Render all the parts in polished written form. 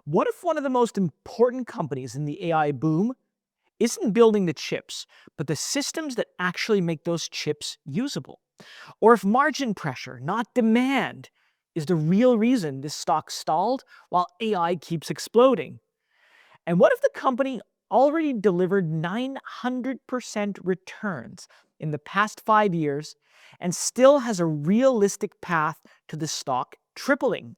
What if one of the most important companies in the AI boom isn't building the chips, but the systems that actually make those chips usable? Or if margin pressure, not demand, is the real reason this stock stalled while AI keeps exploding? And what if the company already delivered 900% returns in the past 5 years and still has a realistic path to the stock tripling?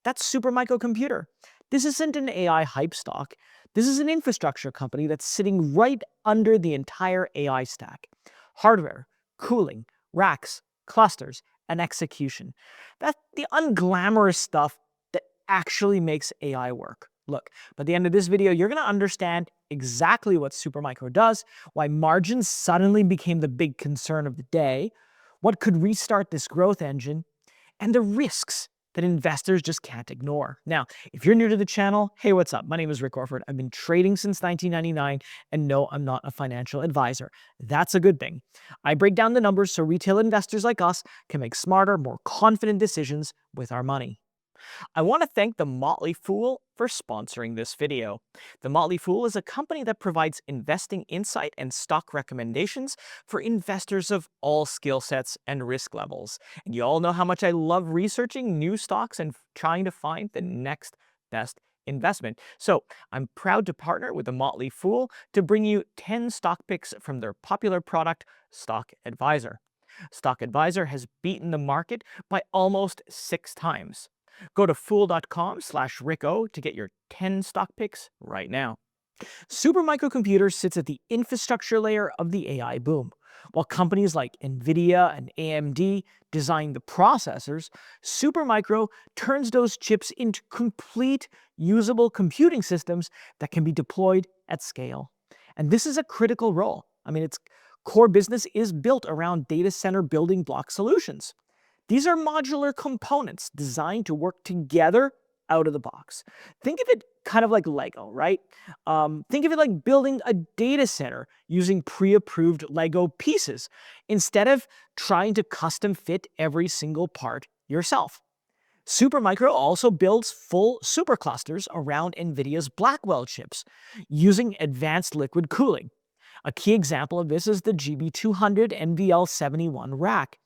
That's Supermicro Computer. This isn't an AI hype stock. This is an infrastructure company that's sitting right under the entire AI stack. Hardware, cooling, racks, clusters, and execution. That's the unglamorous stuff that actually makes AI work. Look, by the end of this video, you're going to understand exactly what Supermicro does, why margins suddenly became the big concern of the day, what could restart this growth engine, and the risks that investors just can't ignore. Now, if you're new to the channel, hey, what's up? My name is Rick Orford. I've been trading since 1999, and no, I'm not a financial advisor. That's a good thing. I break down the numbers so retail investors like us can make smarter, more confident decisions with our money. I want to thank The Motley Fool for sponsoring this video. The Motley Fool is a company that provides investing insight and stock recommendations for investors of all skill sets and risk levels. And you all know how much I love researching new stocks and trying to find the next best investment. So I'm proud to partner with The Motley Fool to bring you 10 stock picks from their popular product, Stock Advisor. Stock Advisor has beaten the market by almost 6 times. Go to fool.com/Ricko to get your 10 stock picks right now. Supermicro Computer sits at the infrastructure layer of the AI boom. While companies like NVIDIA and AMD design the processors, Supermicro turns those chips into complete usable computing systems that can be deployed at scale. And this is a critical role. Its core business is built around data center building block solutions. These are modular components designed to work together out of the box. Think of it kind of like Lego, right? Think of it like building a data center using pre-approved Lego pieces instead of trying to custom fit every single part yourself. Supermicro also builds full superclusters around NVIDIA's Blackwell chips using advanced liquid cooling. A key example of this is the GB200 NVL71 rack.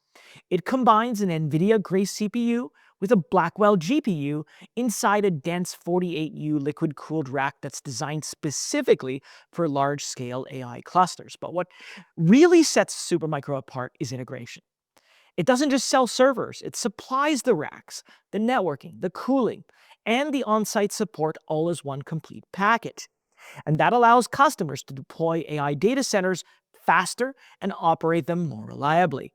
It combines an NVIDIA Grace CPU with a Blackwell GPU inside a dense 48U liquid-cooled rack that's designed specifically for large-scale AI clusters. But what really sets Supermicro apart is integration. It doesn't just sell servers, it supplies the racks, the networking, the cooling, and the on-site support all as one complete package. And that allows customers to deploy AI data centers faster and operate them more reliably.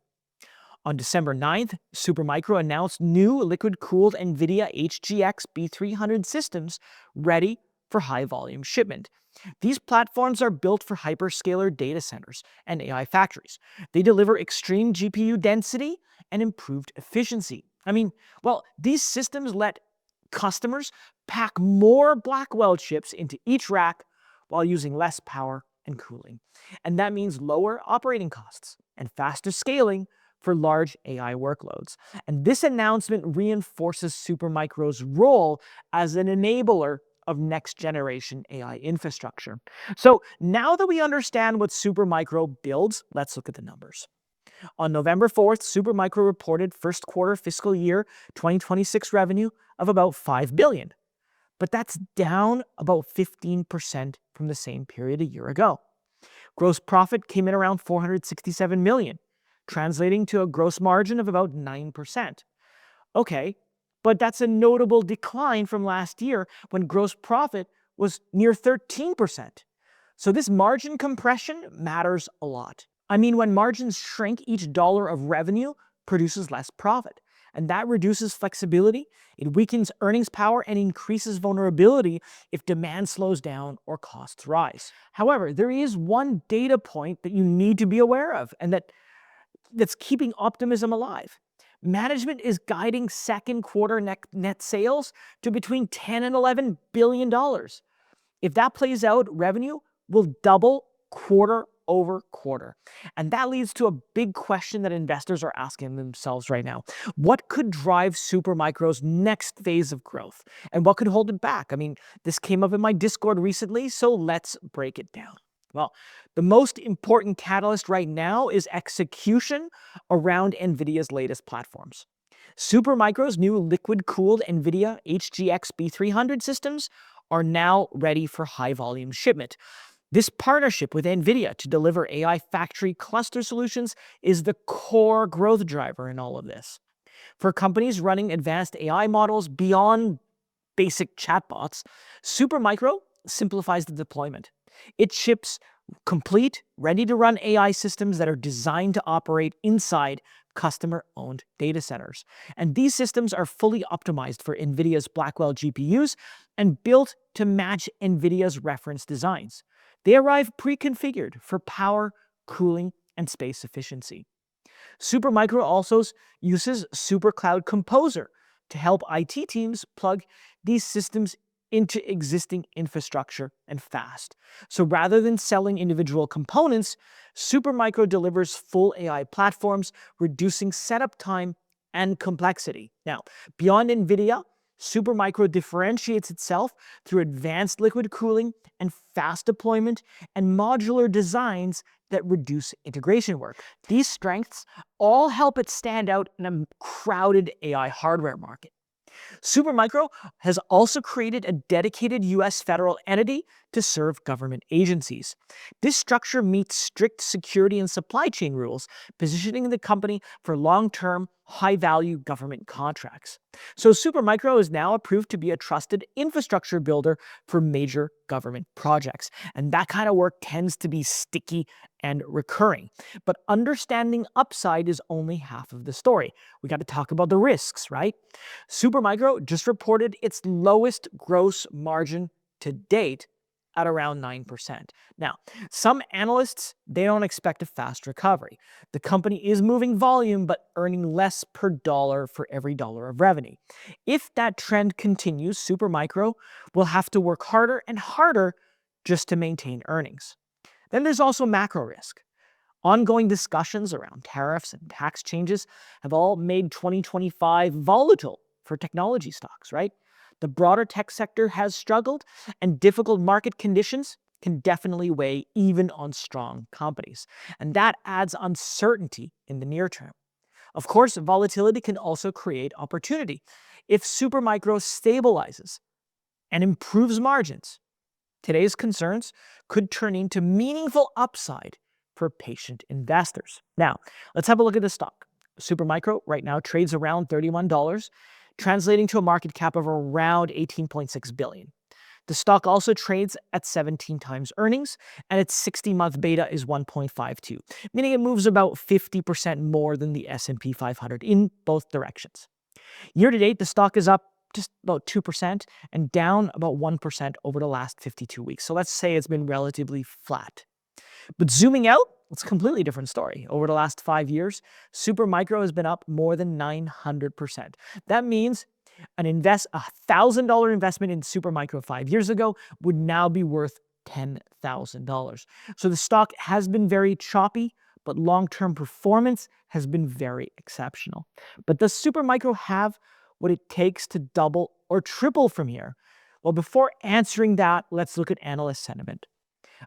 On December 9th, Supermicro announced new liquid-cooled NVIDIA HGX B300 systems ready for high-volume shipment. These platforms are built for hyperscaler data centers and AI factories. They deliver extreme GPU density and improved efficiency. These systems let customers pack more Blackwell chips into each rack while using less power and cooling. And that means lower operating costs and faster scaling for large AI workloads. And this announcement reinforces Supermicro's role as an enabler of next-generation AI infrastructure. So now that we understand what Supermicro builds, let's look at the numbers. On November 4th, Supermicro reported first quarter fiscal year 2026 revenue of about $5 billion. But that's down about 15% from the same period a year ago. Gross profit came in around $467 million. Translating to a gross margin of about 9%. Okay, but that's a notable decline from last year when gross profit was near 13%. So this margin compression matters a lot. When margins shrink, each dollar of revenue produces less profit. And that reduces flexibility, it weakens earnings power, and increases vulnerability if demand slows down or costs rise. However, there is one data point that you need to be aware of, and that's keeping optimism alive. Management is guiding second quarter net sales to between $10 and $11 billion. If that plays out, revenue will double quarter over quarter. And that leads to a big question that investors are asking themselves right now. What could drive Supermicro's next phase of growth? And what could hold it back? I mean, this came up in my Discord recently, so let's break it down. Well, the most important catalyst right now is execution around NVIDIA's latest platforms. Supermicro's new liquid-cooled NVIDIA HGX B300 systems are now ready for high-volume shipment. This partnership with NVIDIA to deliver AI factory cluster solutions is the core growth driver in all of this. For companies running advanced AI models beyond basic chatbots, Supermicro simplifies the deployment. It ships complete, ready-to-run AI systems that are designed to operate inside customer-owned data centers. And these systems are fully optimized for NVIDIA's Blackwell GPUs and built to match NVIDIA's reference designs. They arrive pre-configured for power, cooling, and space efficiency. Supermicro also uses SuperCloud Composer to help IT teams plug these systems into existing infrastructure and fast. So rather than selling individual components, Supermicro delivers full AI platforms, reducing setup time and complexity. Now, beyond NVIDIA, Supermicro differentiates itself through advanced liquid cooling and fast deployment and modular designs that reduce integration work. These strengths all help it stand out in a crowded AI hardware market. Supermicro has also created a dedicated U.S. federal entity to serve government agencies. This structure meets strict security and supply chain rules, positioning the company for long-term, high-value government contracts. So Supermicro is now approved to be a trusted infrastructure builder for major government projects. And that kind of work tends to be sticky and recurring. But understanding upside is only half of the story. We got to talk about the risks, right? Supermicro just reported its lowest gross margin to date at around 9%. Now, some analysts, they don't expect a fast recovery. The company is moving volume, but earning less per dollar for every dollar of revenue. If that trend continues, Supermicro will have to work harder and harder just to maintain earnings. Then there's also macro risk. Ongoing discussions around tariffs and tax changes have all made 2025 volatile for technology stocks, right? The broader tech sector has struggled, and difficult market conditions can definitely weigh even on strong companies. And that adds uncertainty in the near term. Of course, volatility can also create opportunity. If Supermicro stabilizes and improves margins, today's concerns could turn into meaningful upside for patient investors. Now, let's have a look at the stock. Supermicro right now trades around $31, translating to a market cap of around $18.6 billion. The stock also trades at 17 times earnings, and its 60-month beta is 1.52, meaning it moves about 50% more than the S&P 500 in both directions. Year to date, the stock is up just about 2% and down about 1% over the last 52 weeks. So let's say it's been relatively flat. But zooming out, it's a completely different story. Over the last 5 years, Supermicro has been up more than 900%. That means a $1,000 investment in Supermicro 5 years ago would now be worth $10,000. So the stock has been very choppy, but long-term performance has been very exceptional. But does Supermicro have what it takes to double or triple from here? Well, before answering that, let's look at analyst sentiment.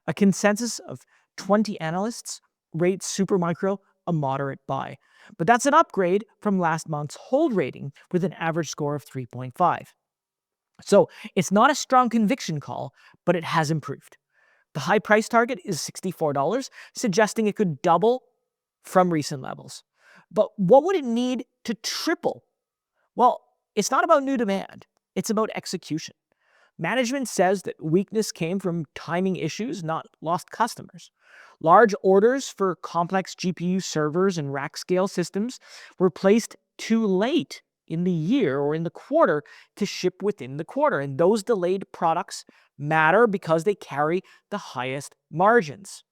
A consensus of 20 analysts rates Supermicro a moderate buy, but that's an upgrade from last month's hold rating with an average score of 3.5. So it's not a strong conviction call, but it has improved. The high price target is $64, suggesting it could double from recent levels. But what would it need to triple? Well, it's not about new demand, it's about execution. Management says that weakness came from timing issues, not lost customers. Large orders for complex GPU servers and rack scale systems were placed too late in the year or in the quarter to ship within the quarter. And those delayed products matter because they carry the highest margins.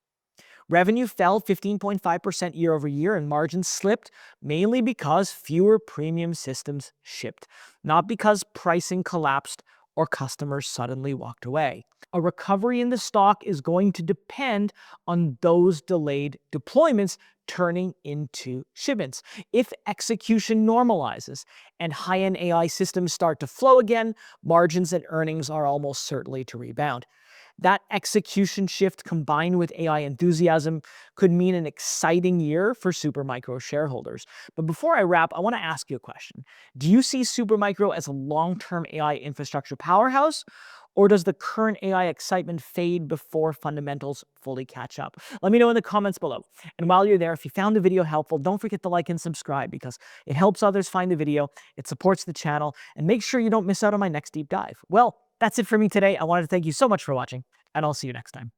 Revenue fell 15.5% year over year, and margins slipped mainly because fewer premium systems shipped, not because pricing collapsed or customers suddenly walked away. A recovery in the stock is going to depend on those delayed deployments turning into shipments. If execution normalizes and high-end AI systems start to flow again, margins and earnings are almost certainly to rebound. That execution shift combined with AI enthusiasm could mean an exciting year for Supermicro shareholders. But before I wrap, I want to ask you a question. Do you see Supermicro as a long-term AI infrastructure powerhouse? Or does the current AI excitement fade before fundamentals fully catch up? Let me know in the comments below. And while you're there, if you found the video helpful, don't forget to like and subscribe because it helps others find the video, it supports the channel, and make sure you don't miss out on my next deep dive. Well, that's it for me today. I wanted to thank you so much for watching, and I'll see you next time.